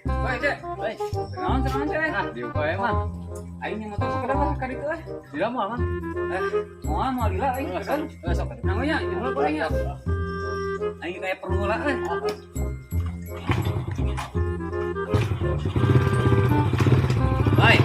Baik, Cek. Baik. Tenang, Cek. Nah, di upaya mah. Aing yang motor sekedar lah kali itu Tidak mau, Mang. Mau lila aing kan. Sok namanya, jangan lupa ya. Aing kayak perlu lah Baik.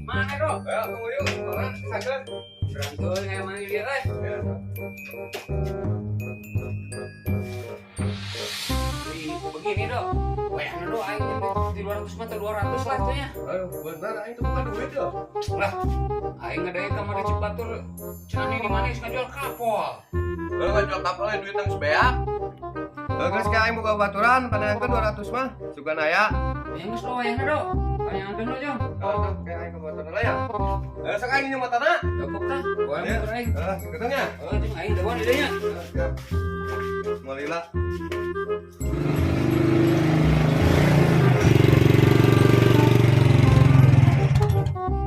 Mana bro? Ya, tunggu yuk. Mana kesana? Berangkat kayak mana dia begini dong. Bayangin dong, aing di 200 meter 200 lah tuh ya. Aduh, benar, aing tuh bukan duit dong. Lah, aing ngadain kamar di Cibatur. Cenah di mana geus ngajual kapal. Ngajual kapal duit yang sebeak. Geus ka aing buka baturan, pandangan 200 mah. Sugan aya. Yang geus lo yang dong. Yang dong lo jong. Kayak aing ke baturan lah ya. Sok aing nyewa tanah. Cukup tah. Gua yang aing. Ketengnya. Jeung aing dewan idenya. Molila.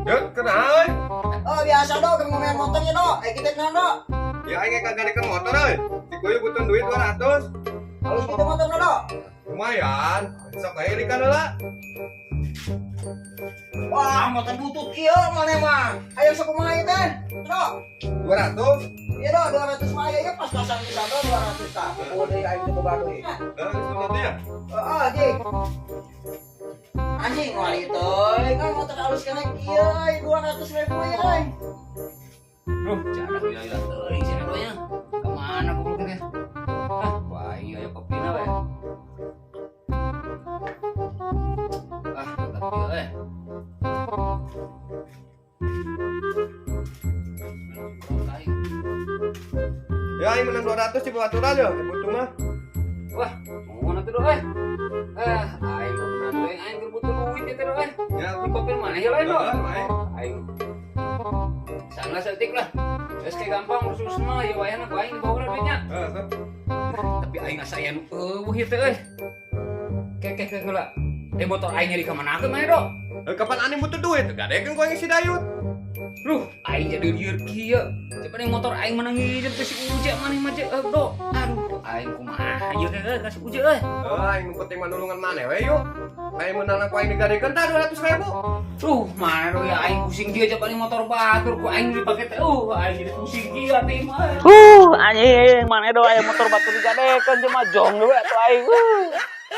Yuk, kenal euy. Oh biasa dong, kan ngomongin motornya dong. Kita kenal dong. Ya aing kagak motor euy. Dikuyu butuh duit 200. Halus gitu motornya dong. Lumayan. Sok ae likan heula. Wah, motor butut kieu mana mah. Ayo sok kumaha ieu teh? Dong. 200. Iya dong, 200 mah ya pas-pasan kita dong 200 tah. Oh, deui aing teh boga duit. Sebenarnya. Heeh, Jing. Anjing wah itu, kan motor halus kena kieu 200.000 ya. Duh, jadak ya teuing sini doanya. Kemana goblok teh? Wah, iya ya kopina we. Tetap ya Ya, aing menang 200 di baturan ya, butuh mah. Wah, mau mana tuh aing beneran aing butuh duit itu Ya, di kopin mana ya lain dong? main. Aing sangat setik lah. Terus kayak gampang urus mah ya wayana ku aing dibawa duitnya. Tapi aing asayan eueuh ieu teh euy. Kek heula. Motor aing nyari ka manakeun mah dong. Kapan aneh butuh duit? Gadekeun ku aing si Dayut. Duh, aing jadi lieur kieu. Coba nih motor aing menang hidup ke si Uja maneh mah do. Aduh, aing kumaha ieu teh ka si Uja euy. Aing penting manulungan maneh we yuk. Aing menang aku aing digadekeun tah 200.000. Duh, mana do ya aing pusing kieu coba nih motor batur ku aing dipake teh. Aing jadi pusing kieu atuh mah. Anjing, mana do aya motor batur digadekeun cuma jong dewe atuh aing.